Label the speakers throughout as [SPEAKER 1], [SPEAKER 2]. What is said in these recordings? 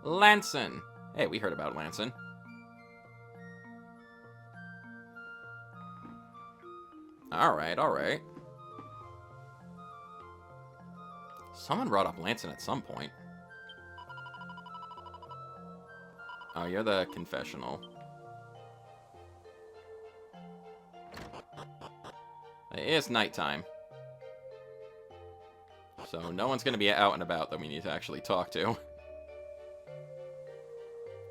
[SPEAKER 1] Lanson. Hey, we heard about Lanson. Alright, alright. Someone brought up Lanson at some point. Oh, you're the confessional. It is nighttime. So no one's going to be out and about that we need to actually talk to.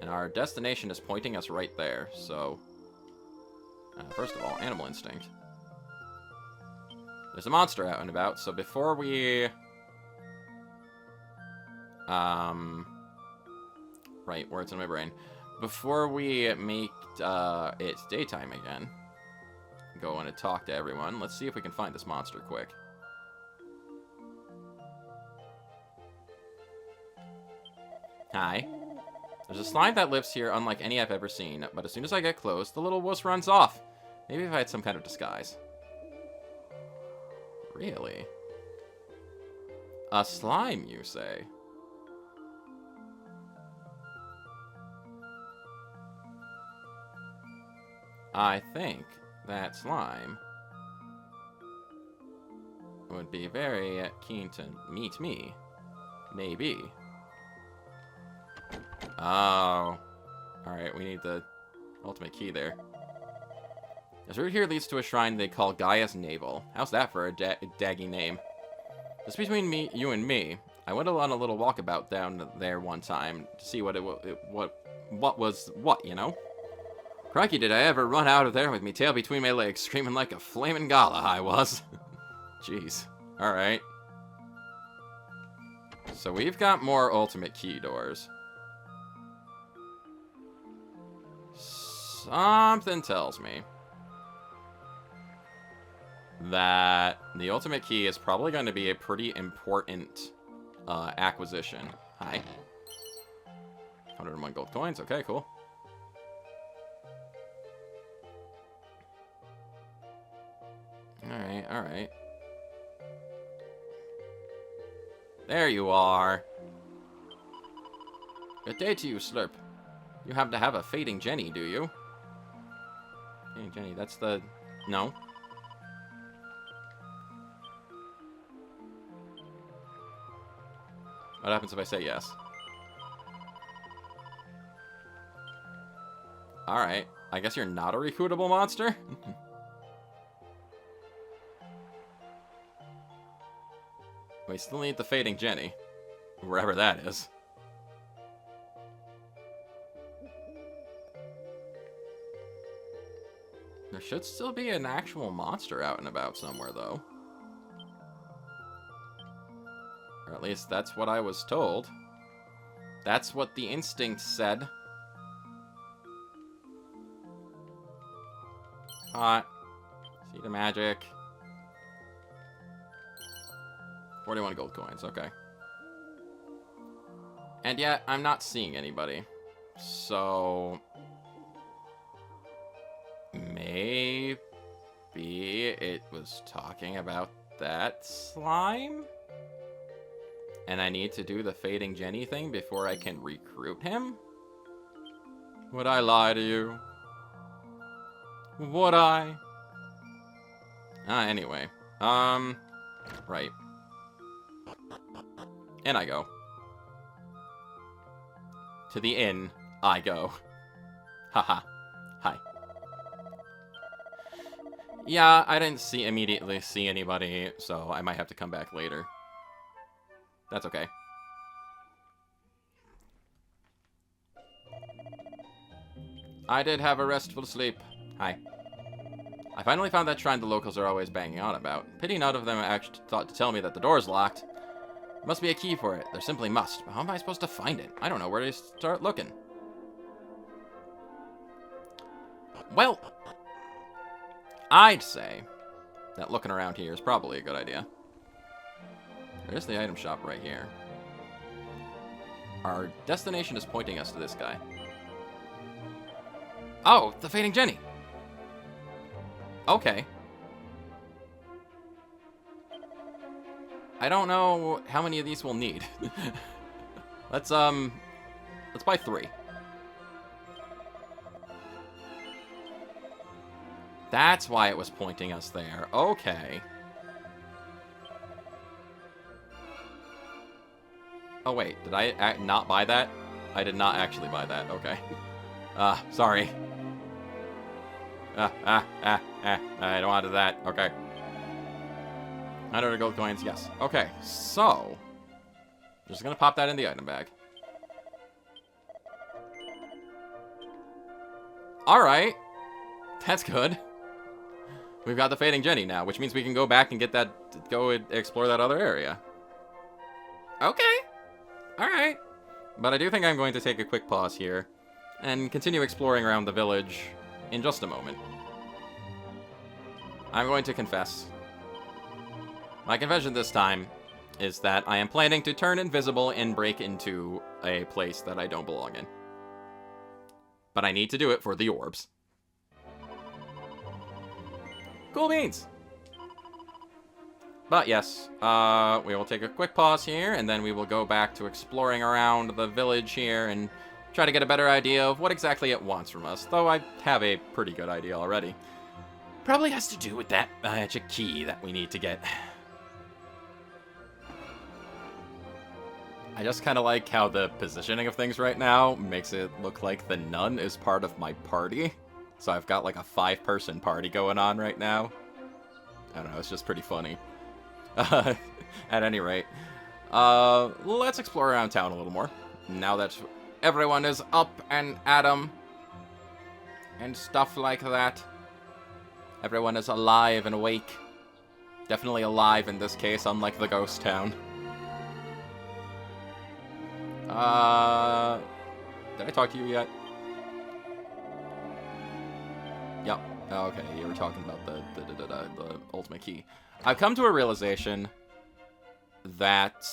[SPEAKER 1] And our destination is pointing us right there, so... first of all, animal instinct. There's a monster out and about, so before we... Right, words in my brain. Before we make it daytime again, go in and talk to everyone, let's see if we can find this monster quick. Hi. There's a slime that lives here unlike any I've ever seen, but as soon as I get close, the little wuss runs off. Maybe if I had some kind of disguise. Really? A slime, you say? I think that slime would be very keen to meet me. Maybe. Oh. Alright, we need the ultimate key there. This route here leads to a shrine they call Gaia's Navel. How's that for a daggy name? Just between you and me, I went on a little walkabout down there one time to see what was what, you know? Crikey, did I ever run out of there with me tail between my legs, screaming like a flaming gala I was. Jeez. Alright. So we've got more ultimate key doors. Something tells me that the ultimate key is probably going to be a pretty important acquisition. Hi. 101 gold coins. Okay, cool. Alright, alright. There you are. Good day to you, Slurp. You happen to have a fading Jenny, do you? Fading Jenny, that's the... No. What happens if I say yes? Alright. I guess you're not a recruitable monster? We still need the fading Jenny. Wherever that is. There should still be an actual monster out and about somewhere, though. Or at least that's what I was told. That's what the instinct said. Hot. Seed of magic. 41 gold coins, okay. And yet, I'm not seeing anybody. So... maybe it was talking about that slime? And I need to do the fading Jenny thing before I can recruit him? Would I lie to you? Would I? Anyway. Right. In I go. To the inn, I go. Haha. Hi. Yeah, I didn't immediately see anybody, so I might have to come back later. That's okay. I did have a restful sleep. Hi. I finally found that shrine the locals are always banging on about. Pity none of them actually thought to tell me that the door's locked. There must be a key for it. There simply must. But how am I supposed to find it? I don't know where to start looking. Well, I'd say that looking around here is probably a good idea. There's the item shop right here. Our destination is pointing us to this guy. Oh, the fading Jenny. Okay. I don't know how many of these we'll need. Let's Let's buy 3. That's why it was pointing us there. Okay. Oh, wait. Did I not buy that? I did not actually buy that. Okay. Sorry. I don't want to do that. Okay. 100 gold coins, yes. Okay, so... just gonna pop that in the item bag. Alright. That's good. We've got the Fading Jenny now, which means we can go back and get that... go and explore that other area. Okay. Alright. But I do think I'm going to take a quick pause here and continue exploring around the village in just a moment. I'm going to confess. My confession this time is that I am planning to turn invisible and break into a place that I don't belong in. But I need to do it for the orbs. Cool beans! But yes, we will take a quick pause here, and then we will go back to exploring around the village here and try to get a better idea of what exactly it wants from us, though I have a pretty good idea already. Probably has to do with that magic key that we need to get. I just kind of like how the positioning of things right now makes it look like the nun is part of my party. So I've got like a 5-person party going on right now. I don't know, it's just pretty funny. At any rate, let's explore around town a little more. Now that everyone is up and at 'em and stuff like that. Everyone is alive and awake. Definitely alive in this case, unlike the ghost town. Did I talk to you yet? Yep. Okay, you were talking about the ultimate key. I've come to a realization that,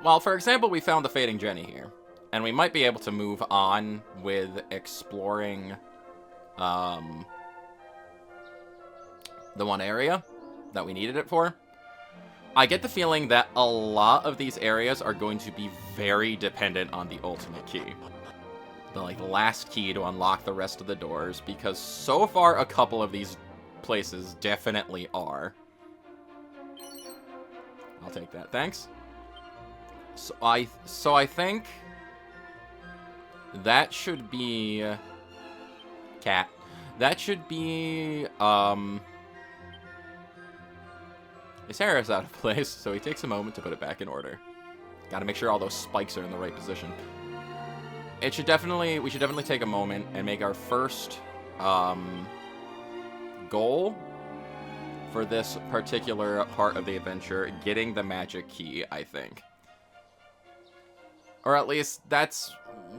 [SPEAKER 1] well, for example, we found the Fading Jenny here, and we might be able to move on with exploring, the one area that we needed it for. I get the feeling that a lot of these areas are going to be very dependent on the ultimate key. The, like, last key to unlock the rest of the doors, because so far a couple of these places definitely are. I'll take that, thanks. So I think that should be cat. That should be his hair is out of place, so he takes a moment to put it back in order. Gotta make sure all those spikes are in the right position. We should definitely take a moment and make our first goal for this particular part of the adventure getting the magic key, I think. Or at least that's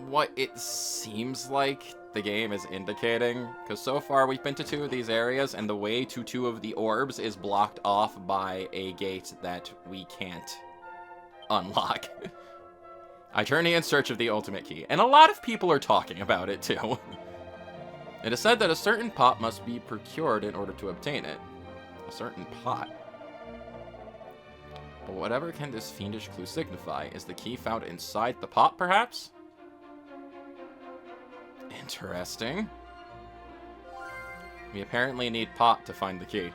[SPEAKER 1] what it seems like the game is indicating, because so far we've been to 2 of these areas, and the way to 2 of the orbs is blocked off by a gate that we can't unlock. I journey in search of the ultimate key, and a lot of people are talking about it too. It is said that a certain pot must be procured in order to obtain it. A certain pot. But whatever can this fiendish clue signify? Is the key found inside the pot, perhaps? Interesting. We apparently need pot to find the key.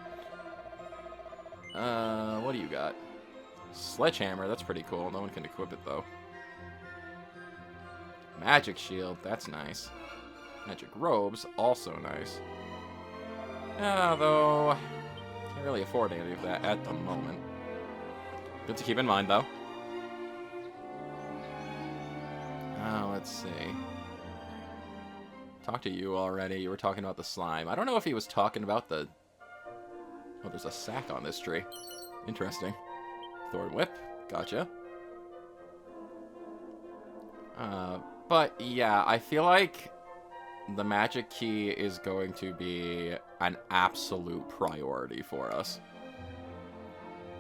[SPEAKER 1] What do you got? Sledgehammer, that's pretty cool. No one can equip it, though. Magic shield, that's nice. Magic robes, also nice. Though, can't really afford any of that at the moment. Good to keep in mind, though. Let's see. Talked to you already. You were talking about the slime. I don't know if he was talking about the... Oh, there's a sack on this tree. Interesting. Thorn whip. Gotcha. But yeah, I feel like the magic key is going to be an absolute priority for us.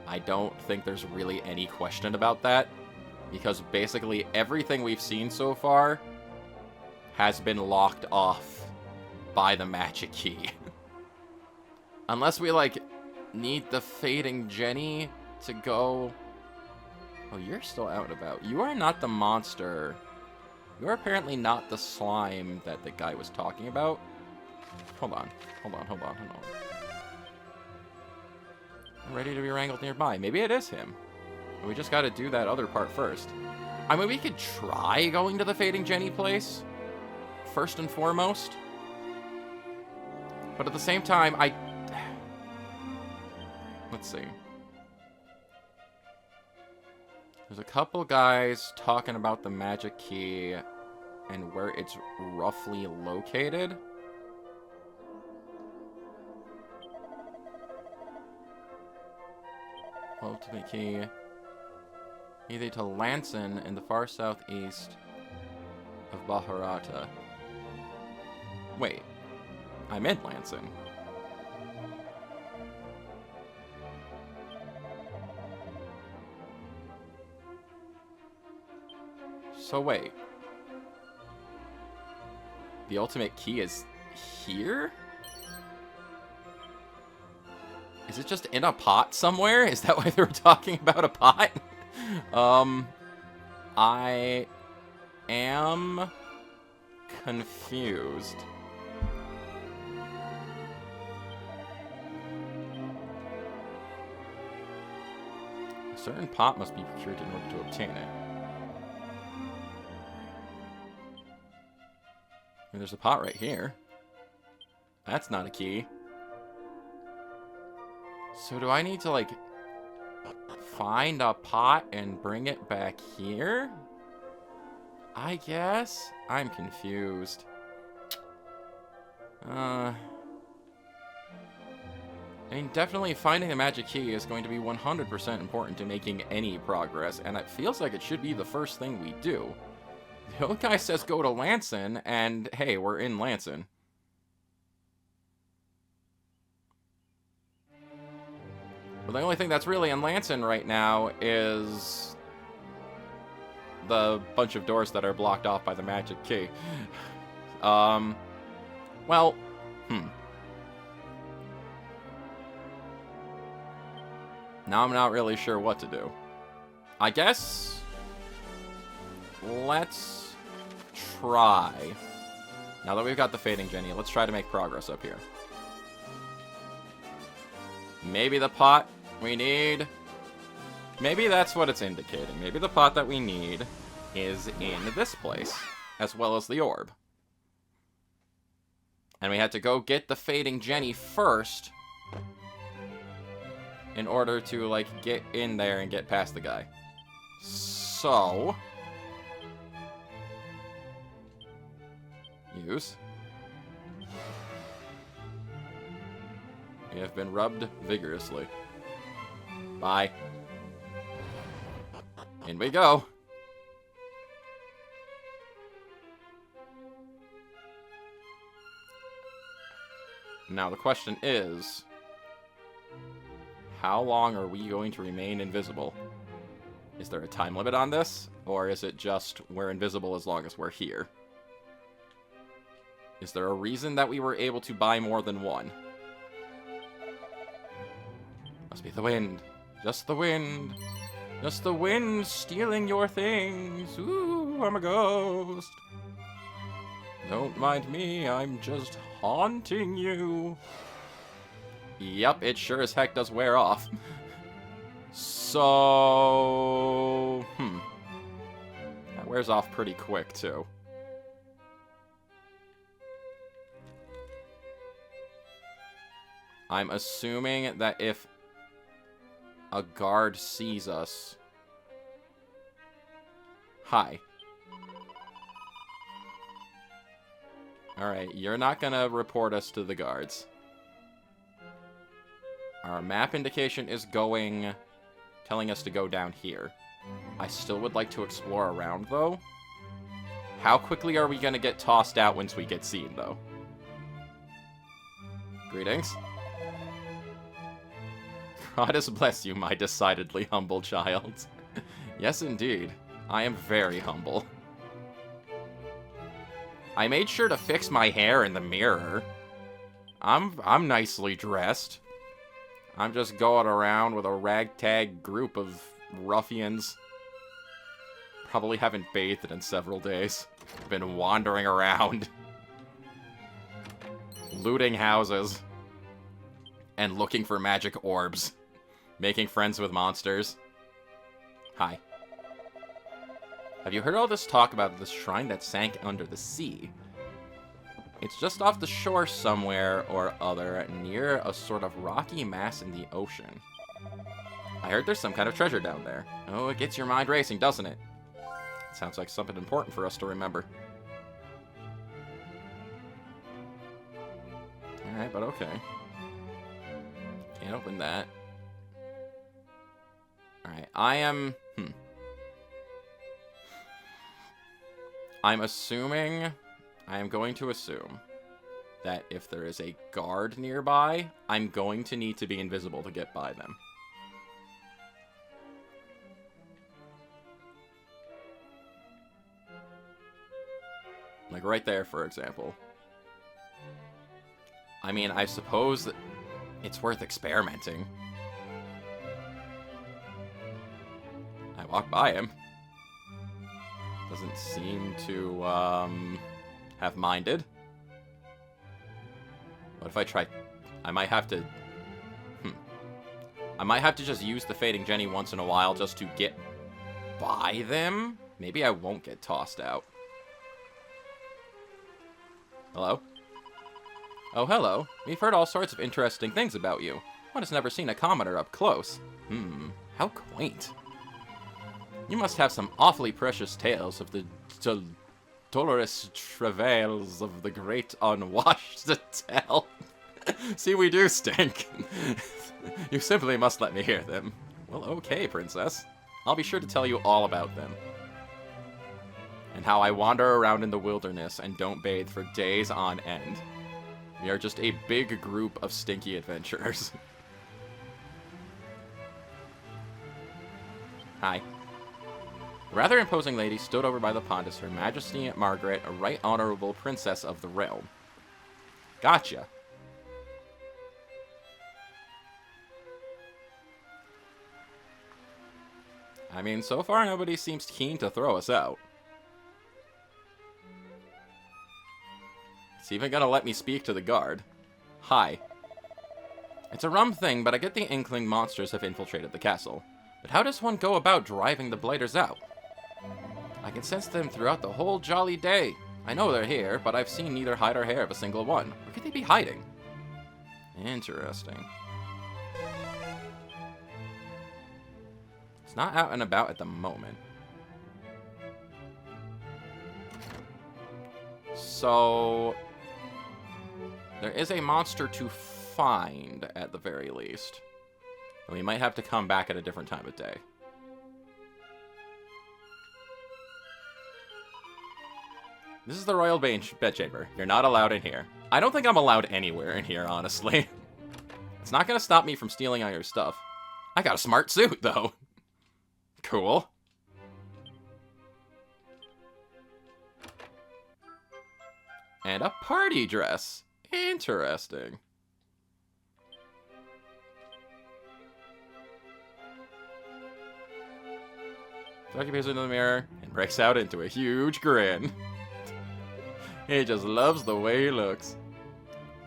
[SPEAKER 1] I don't think there's really any question about that, because basically everything we've seen so far has been locked off by the magic key. Unless we, like, need the Fading Jenny to go Oh, you're still out and about. You are not the monster. You are apparently not the slime that the guy was talking about. Hold on. Hold on. I'm ready to be wrangled nearby. Maybe it is him. We just gotta do that other part first. I mean, we could try going to the Fading Jenny place, first and foremost. But at the same time, let's see. There's a couple guys talking about the magic key and where it's roughly located. Ultimate key. Either to Lanson in the far southeast of Baharata. Wait. I'm in Lanson. So wait. The ultimate key is here? Is it just in a pot somewhere? Is that why they were talking about a pot? I am confused. A certain pot must be procured in order to obtain it. And there's a pot right here. That's not a key. So do I need to, like, find a pot and bring it back here? I guess? I'm confused. I mean, definitely finding a magic key is going to be 100% important to making any progress, and it feels like it should be the first thing we do. The old guy says go to Lanson, and hey, we're in Lanson. But the only thing that's really in Lanson right now is the bunch of doors that are blocked off by the magic key. Well, Now I'm not really sure what to do. I guess let's try. Now that we've got the Fading Jenny, let's try to make progress up here. Maybe the pot we need... Maybe that's what it's indicating. Maybe the pot that we need is in this place, as well as the orb. And we had to go get the Fading Jenny first in order to, like, get in there and get past the guy. So... use. We have been rubbed vigorously. Bye. In we go. Now the question is, how long are we going to remain invisible? Is there a time limit on this? Or is it just we're invisible as long as we're here? Is there a reason that we were able to buy more than one? Must be the wind. Just the wind. Just the wind stealing your things. Ooh, I'm a ghost. Don't mind me, I'm just haunting you. Yep, it sure as heck does wear off. So... that wears off pretty quick, too. I'm assuming that if a guard sees us... Hi. Alright, you're not gonna report us to the guards. Our map indication is going... telling us to go down here. I still would like to explore around, though. How quickly are we gonna get tossed out once we get seen, though? Greetings. God bless you, my decidedly humble child. Yes, indeed. I am very humble. I made sure to fix my hair in the mirror. I'm nicely dressed. I'm just going around with a ragtag group of ruffians. probably haven't bathed in several days. Been wandering around. Looting houses. And looking for magic orbs. Making friends with monsters. Hi. Have you heard all this talk about the shrine that sank under the sea? It's just off the shore somewhere or other, near a sort of rocky mass in the ocean. I heard there's some kind of treasure down there. Oh, it gets your mind racing, doesn't it? Sounds like something important for us to remember. Alright, but okay. Can't open that. Alright, I'm going to assume that if there is a guard nearby, I'm going to need to be invisible to get by them. Like right there, for example. I mean, I suppose that it's worth experimenting. I walk by him. Doesn't seem to, have minded. What if I try... I might have to... I might have to just use the Fading Jenny once in a while just to get by them? Maybe I won't get tossed out. Hello? Oh, hello. We've heard all sorts of interesting things about you. One has never seen a commoner up close. How quaint. You must have some awfully precious tales of the dolorous travails of the great unwashed to tell. See, we do stink. You simply must let me hear them. Well, okay, princess. I'll be sure to tell you all about them. And how I wander around in the wilderness and don't bathe for days on end. We are just a big group of stinky adventurers. Hi. A rather imposing lady stood over by the pond as Her Majesty Margaret, a right honorable princess of the realm. Gotcha. I mean, so far nobody seems keen to throw us out. It's even gonna let me speak to the guard. Hi. It's a rum thing, but I get the inkling monsters have infiltrated the castle. But how does one go about driving the blighters out? I can sense them throughout the whole jolly day. I know they're here, but I've seen neither hide or hair of a single one. Where could they be hiding? Interesting. It's not out and about at the moment. So... there is a monster to find, at the very least. And we might have to come back at a different time of day. This is the royal bedchamber. You're not allowed in here. I don't think I'm allowed anywhere in here, honestly. It's not going to stop me from stealing all your stuff. I got a smart suit, though. Cool. And a party dress. Interesting. Ducky peers into the mirror and breaks out into a huge grin. He just loves the way he looks.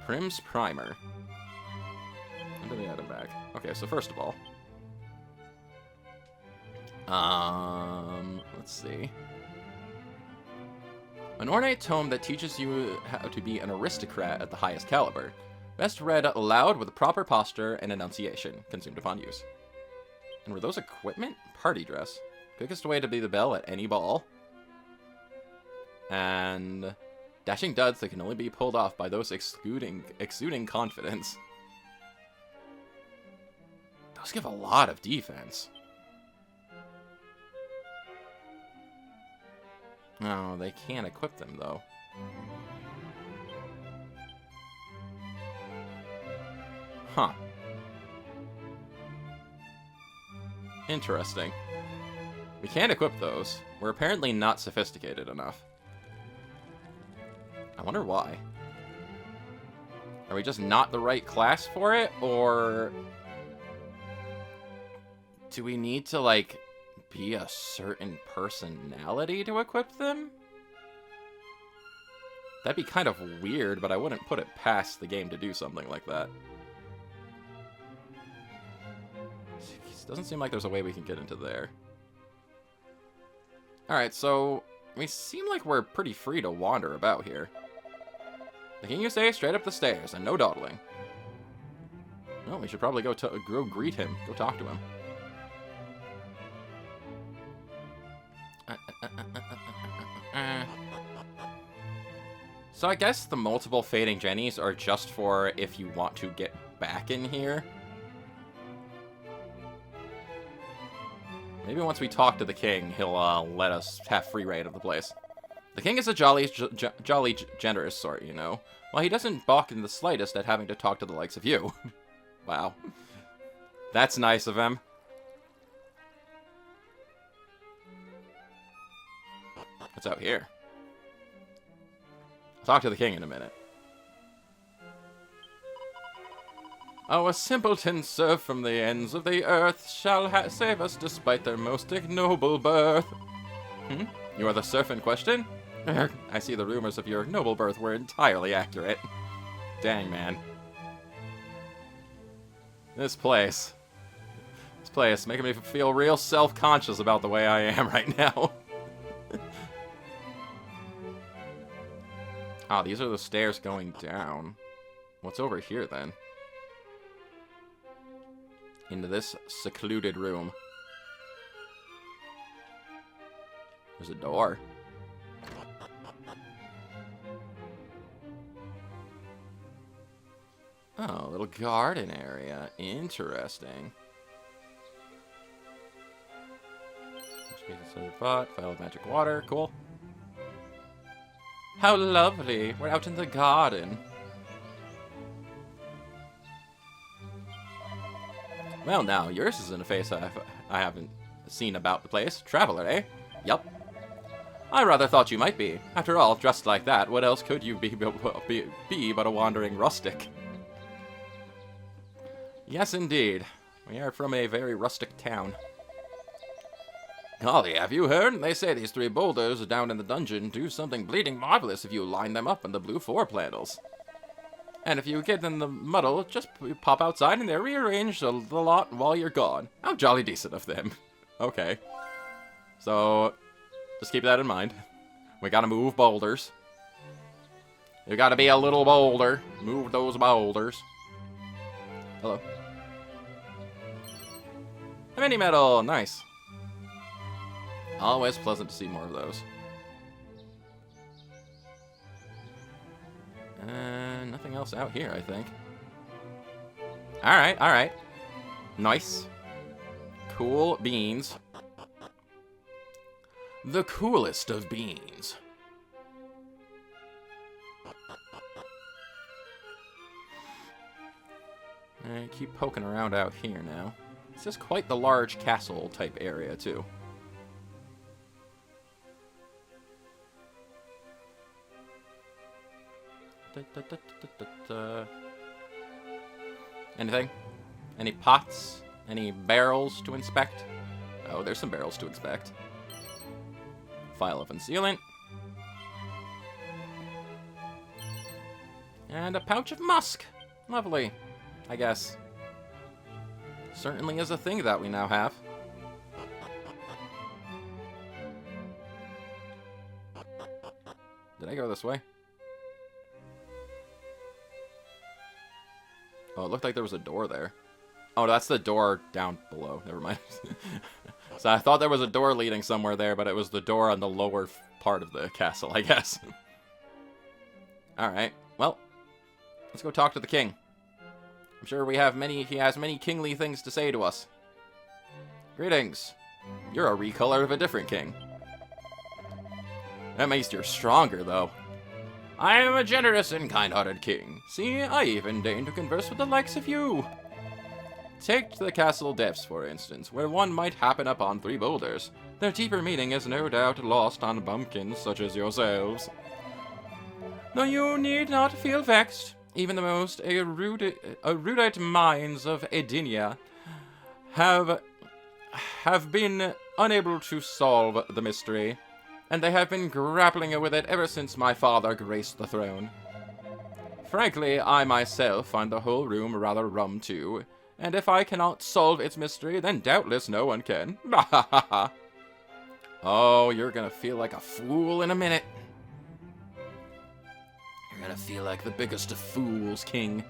[SPEAKER 1] Prim's primer. Into the item bag. Okay, so first of all. Let's see. An ornate tome that teaches you how to be an aristocrat at the highest caliber. Best read aloud with proper posture and enunciation. Consumed upon use. And were those equipment? Party dress. Quickest way to be the belle at any ball. And... dashing duds that can only be pulled off by those exuding confidence. Those give a lot of defense. No, they can't equip them, though. Huh. Interesting. We can't equip those. We're apparently not sophisticated enough. I wonder why. Are we just not the right class for it, or... do we need to, like, be a certain personality to equip them? That'd be kind of weird, but I wouldn't put it past the game to do something like that. Doesn't seem like there's a way we can get into there. Alright, so we seem like we're pretty free to wander about here. The king, you say, straight up the stairs, and no dawdling. Well, we should probably go greet him. Go talk to him. So I guess the multiple fading Jennies are just for if you want to get back in here. Maybe once we talk to the king, he'll let us have free reign of the place. The king is a jolly, generous sort, you know. Well, he doesn't balk in the slightest at having to talk to the likes of you. Wow. That's nice of him. What's out here? I'll talk to the king in a minute. Our simpleton serf from the ends of the earth shall save us despite their most ignoble birth. You are the serf in question? I see the rumors of your noble birth were entirely accurate. Dang, man. This place making me feel real self-conscious about the way I am right now. Ah, these are the stairs going down. What's over here, then? Into this secluded room. There's a door. Oh, a little garden area. Interesting. Pot, vial of magic water. Cool. How lovely. We're out in the garden. Well, now, yours isn't a face I haven't seen about the place. Traveler, eh? Yup. I rather thought you might be. After all, dressed like that, what else could you be but a wandering rustic? Yes, indeed. We are from a very rustic town. Golly, have you heard? They say these 3 boulders down in the dungeon do something bleeding marvelous if you line them up in the blue 4 panels. And if you get in the muddle, just pop outside and they'll rearrange the lot while you're gone. How jolly decent of them. Okay. So, just keep that in mind. We gotta move boulders. You gotta be a little boulder. Move those boulders. Hello. A mini medal! Nice. Always pleasant to see more of those. Nothing else out here, I think. Alright, alright. Nice. Cool beans. The coolest of beans. I keep poking around out here now. This is quite the large castle type area, too. Anything? Any pots? Any barrels to inspect? Oh, there's some barrels to inspect. Vial of unsealant. And a pouch of musk. Lovely, I guess. Certainly is a thing that we now have. Did I go this way? Oh, it looked like there was a door there. Oh, that's the door down below. Never mind. So I thought there was a door leading somewhere there, but it was the door on the lower part of the castle, I guess. Alright, well, let's go talk to the king. I'm sure he has many kingly things to say to us. Greetings. You're a recolor of a different king. That makes you stronger, though. I am a generous and kind-hearted king. See, I even deign to converse with the likes of you. Take the castle depths, for instance, where one might happen upon 3 boulders. Their deeper meaning is no doubt lost on bumpkins such as yourselves. Though you need not feel vexed, even the most erudite minds of Edinia have have been unable to solve the mystery, and they have been grappling with it ever since my father graced the throne. Frankly, I myself find the whole room rather rum too, and if I cannot solve its mystery, then doubtless no one can. Oh, you're gonna feel like a fool in a minute. You're gonna feel like the biggest of fools, King.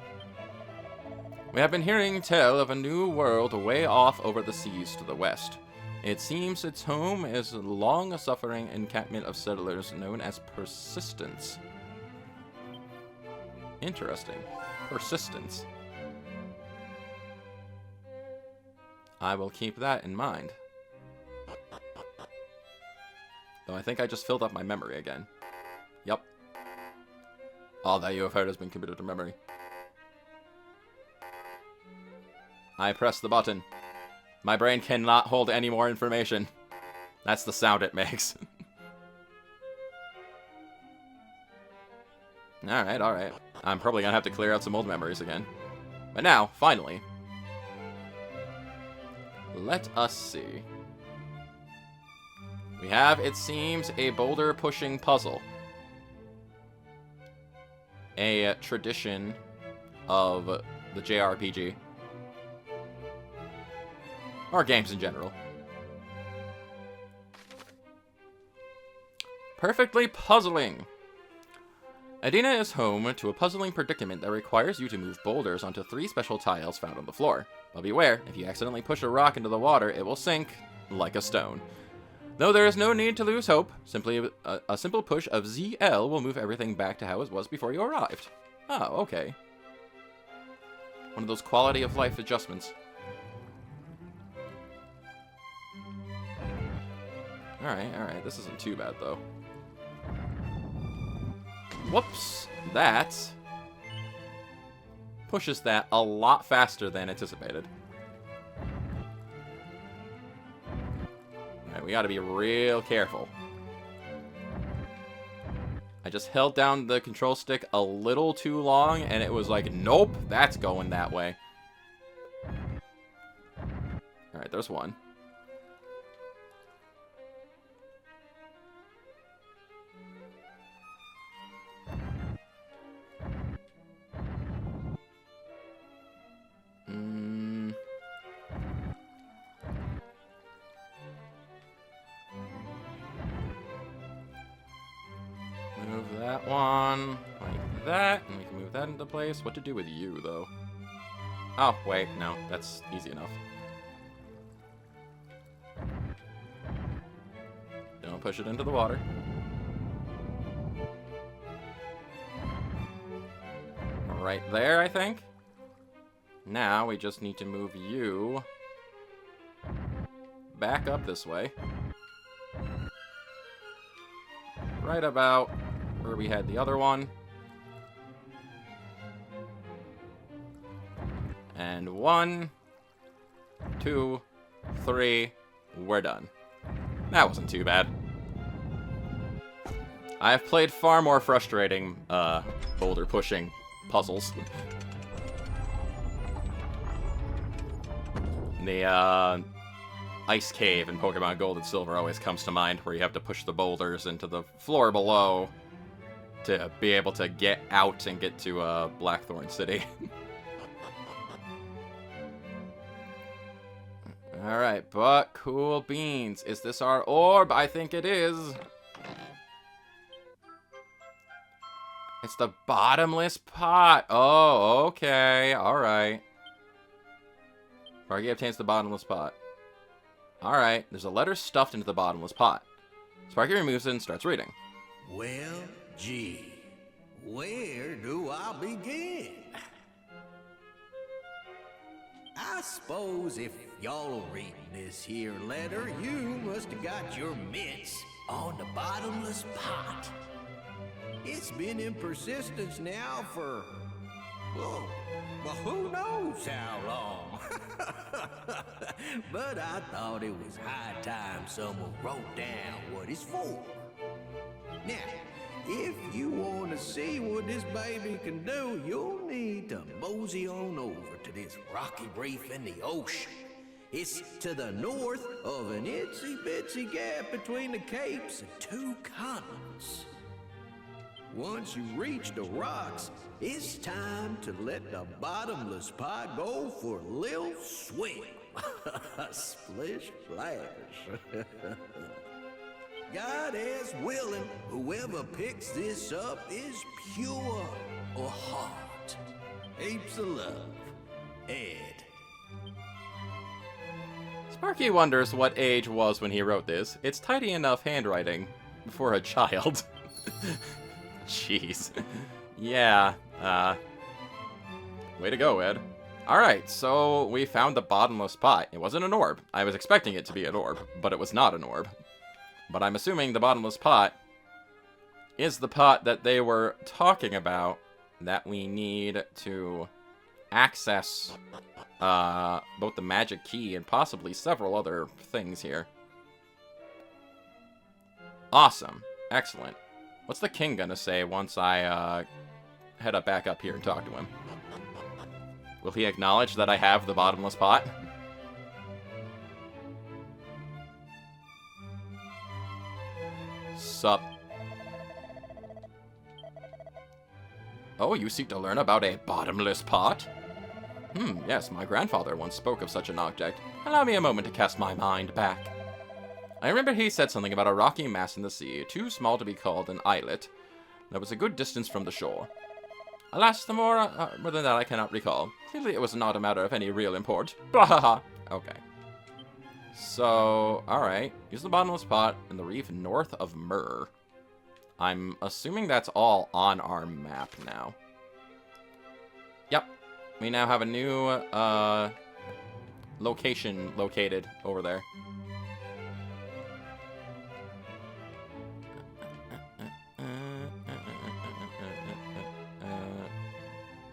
[SPEAKER 1] We have been hearing tell of a new world way off over the seas to the west. It seems its home is a long-suffering encampment of settlers known as Persistence. Interesting. Persistence. I will keep that in mind. Though I think I just filled up my memory again. Yep. All that you have heard has been committed to memory. I press the button. My brain cannot hold any more information. That's the sound it makes. Alright, alright. I'm probably gonna have to clear out some old memories again. But now, finally. Let us see. We have, it seems, a boulder-pushing puzzle. A tradition of the JRPG. Or games in general. Perfectly puzzling. Adina is home to a puzzling predicament that requires you to move boulders onto 3 special tiles found on the floor. But beware, if you accidentally push a rock into the water, it will sink like a stone. Though there is no need to lose hope, simply a simple push of ZL will move everything back to how it was before you arrived. Oh, okay. One of those quality of life adjustments. Alright, this isn't too bad, though. Whoops! That pushes that a lot faster than anticipated. Alright, we gotta be real careful. I just held down the control stick a little too long, and it was like, nope, that's going that way. Alright, there's one. Move that one like that, and we can move that into place. What to do with you, though? Oh, wait, no, that's easy enough. Don't push it into the water. Right there, I think. Now we just need to move you back up this way. Right about where we had the other one. And 1, 2, 3, we're done. That wasn't too bad. I have played far more frustrating boulder pushing puzzles. The ice cave in Pokemon Gold and Silver always comes to mind, where you have to push the boulders into the floor below to be able to get out and get to Blackthorn City. Alright, but cool beans. Is this our orb? I think it is. It's the bottomless pot. Oh, okay. Alright. Sparky obtains the bottomless pot. Alright, there's a letter stuffed into the bottomless pot. Sparky removes it and starts reading.
[SPEAKER 2] Well, gee, where do I begin? I suppose if y'all are reading this here letter, you must have got your mitts on the bottomless pot. It's been in persistence now for, well, who knows how long. But I thought it was high time someone wrote down what it's for. Now, if you want to see what this baby can do, you'll need to mosey on over to this rocky reef in the ocean It's to the north of an itsy-bitsy gap between the capes and two continents. Once you reach the rocks, it's time to let the bottomless pot go for a little swim. Splish splash. God is willing, whoever picks this up is pure or heart. Heaps of love, Ed.
[SPEAKER 1] Sparky wonders what age was when he wrote this. It's tidy enough handwriting for a child. Jeez. Yeah, way to go, Ed. Alright, so we found the bottomless pot. It wasn't an orb. I was expecting it to be an orb, but it was not an orb. But I'm assuming the bottomless pot is the pot that they were talking about that we need to access both the magic key and possibly several other things here. Awesome. Excellent. What's the king gonna say once I head back up here and talk to him? Will he acknowledge that I have the bottomless pot? Sup? Oh, you seek to learn about a bottomless pot? Yes, my grandfather once spoke of such an object. Allow me a moment to cast my mind back. I remember he said something about a rocky mass in the sea, too small to be called an islet, that was a good distance from the shore. Alas, more than that I cannot recall. Clearly it was not a matter of any real import. Blah! Okay. So, alright. Use the bottomless pot in the reef north of Myrrh. I'm assuming that's all on our map now. Yep. We now have a new location located over there.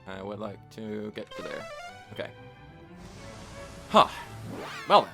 [SPEAKER 1] I would like to get to there. Okay. Huh. Well then.